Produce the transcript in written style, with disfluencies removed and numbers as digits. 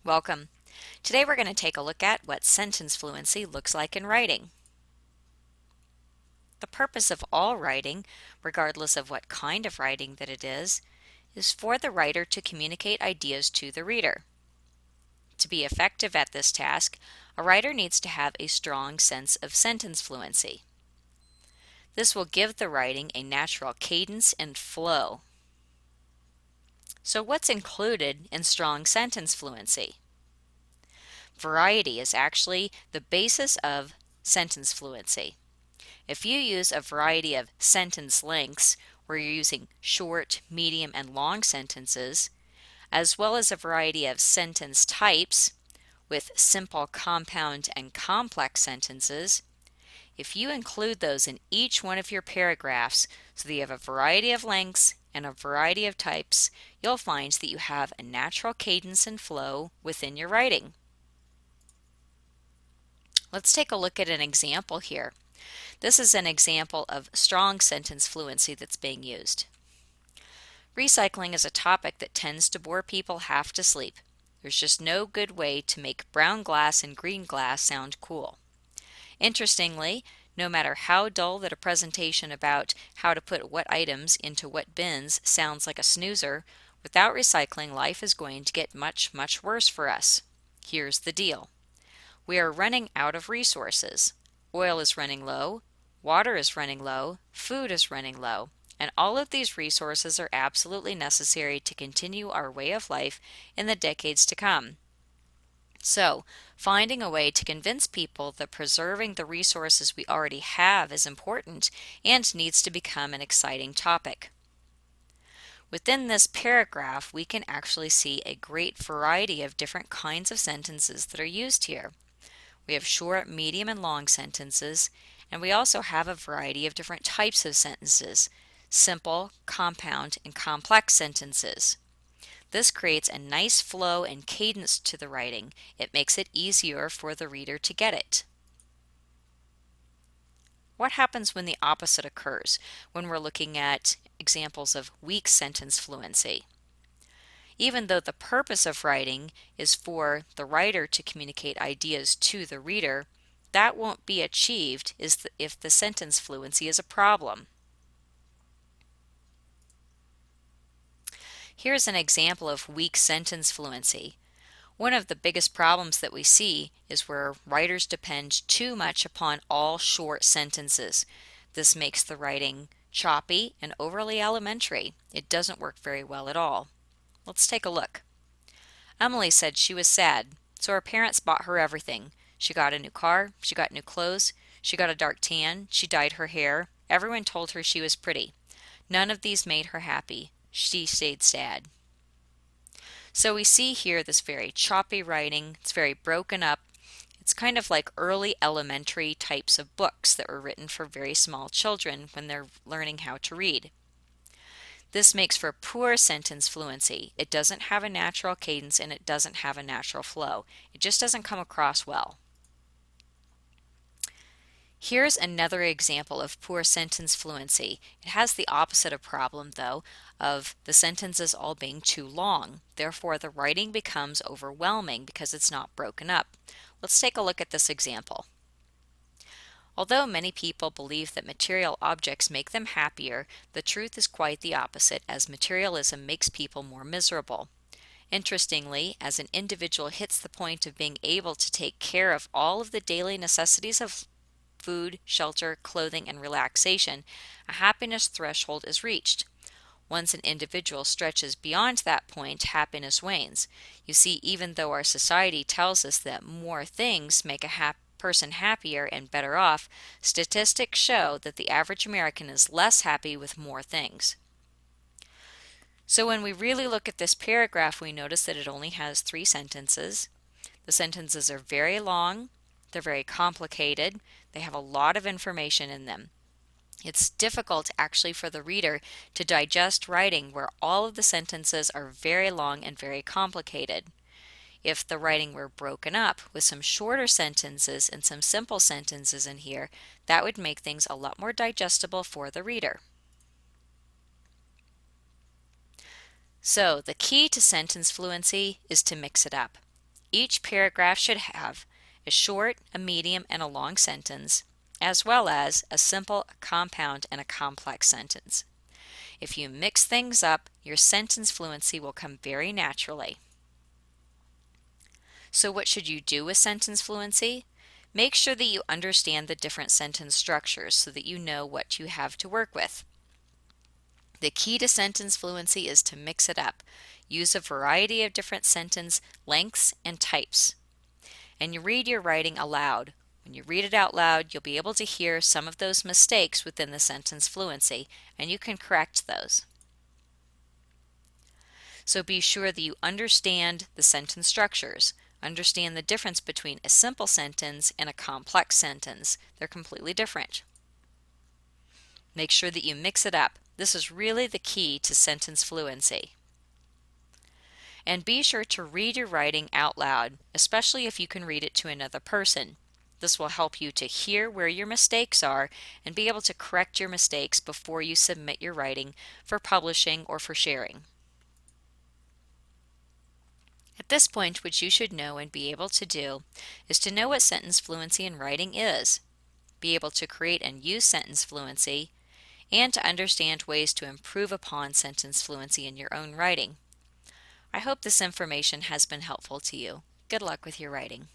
Welcome. Today we're going to take a look at what sentence fluency looks like in writing. The purpose of all writing, regardless of what kind of writing that it is for the writer to communicate ideas to the reader. To be effective at this task, a writer needs to have a strong sense of sentence fluency. This will give the writing a natural cadence and flow. So what's included in strong sentence fluency? Variety is actually the basis of sentence fluency. If you use a variety of sentence lengths, where you're using short, medium, and long sentences, as well as a variety of sentence types with simple, compound, and complex sentences, if you include those in each one of your paragraphs so that you have a variety of lengths and a variety of types, you'll find that you have a natural cadence and flow within your writing. Let's take a look at an example here. This is an example of strong sentence fluency that's being used. Recycling is a topic that tends to bore people half to sleep. There's just no good way to make brown glass and green glass sound cool. Interestingly, no matter how dull that a presentation about how to put what items into what bins sounds like a snoozer, without recycling, life is going to get much, much worse for us. Here's the deal. We are running out of resources. Oil is running low, water is running low, food is running low, and all of these resources are absolutely necessary to continue our way of life in the decades to come. So, finding a way to convince people that preserving the resources we already have is important and needs to become an exciting topic. Within this paragraph, we can actually see a great variety of different kinds of sentences that are used here. We have short, medium, and long sentences, and we also have a variety of different types of sentences, simple, compound, and complex sentences. This creates a nice flow and cadence to the writing. It makes it easier for the reader to get it. What happens when the opposite occurs, when we're looking at examples of weak sentence fluency? Even though the purpose of writing is for the writer to communicate ideas to the reader, that won't be achieved if the sentence fluency is a problem. Here's an example of weak sentence fluency. One of the biggest problems that we see is where writers depend too much upon all short sentences. This makes the writing choppy and overly elementary. It doesn't work very well at all. Let's take a look. Emily said she was sad, so her parents bought her everything. She got a new car, she got new clothes, she got a dark tan, she dyed her hair. Everyone told her she was pretty. None of these made her happy. She stayed sad. So we see here this very choppy writing. It's very broken up. It's kind of like early elementary types of books that were written for very small children when they're learning how to read. This makes for poor sentence fluency. It doesn't have a natural cadence and it doesn't have a natural flow. It just doesn't come across well. Here's another example of poor sentence fluency. It has the opposite of problem, though, of the sentences all being too long. Therefore, the writing becomes overwhelming because it's not broken up. Let's take a look at this example. Although many people believe that material objects make them happier, the truth is quite the opposite, as materialism makes people more miserable. Interestingly, as an individual hits the point of being able to take care of all of the daily necessities of food, shelter, clothing, and relaxation, a happiness threshold is reached. Once an individual stretches beyond that point, happiness wanes. You see, even though our society tells us that more things make a person happier and better off, statistics show that the average American is less happy with more things. So when we really look at this paragraph, we notice that it only has 3 sentences. The sentences are very long, they're very complicated, they have a lot of information in them. It's difficult actually for the reader to digest writing where all of the sentences are very long and very complicated. If the writing were broken up with some shorter sentences and some simple sentences in here, that would make things a lot more digestible for the reader. So the key to sentence fluency is to mix it up. Each paragraph should have a short, a medium, and a long sentence, as well as a simple, a compound, and a complex sentence. If you mix things up, your sentence fluency will come very naturally. So what should you do with sentence fluency? Make sure that you understand the different sentence structures so that you know what you have to work with. The key to sentence fluency is to mix it up. Use a variety of different sentence lengths and types. And you read your writing aloud. When you read it out loud, you'll be able to hear some of those mistakes within the sentence fluency, and you can correct those. So be sure that you understand the sentence structures. Understand the difference between a simple sentence and a complex sentence. They're completely different. Make sure that you mix it up. This is really the key to sentence fluency. And be sure to read your writing out loud, especially if you can read it to another person. This will help you to hear where your mistakes are and be able to correct your mistakes before you submit your writing for publishing or for sharing. At this point, what you should know and be able to do is to know what sentence fluency in writing is, be able to create and use sentence fluency, and to understand ways to improve upon sentence fluency in your own writing. I hope this information has been helpful to you. Good luck with your writing.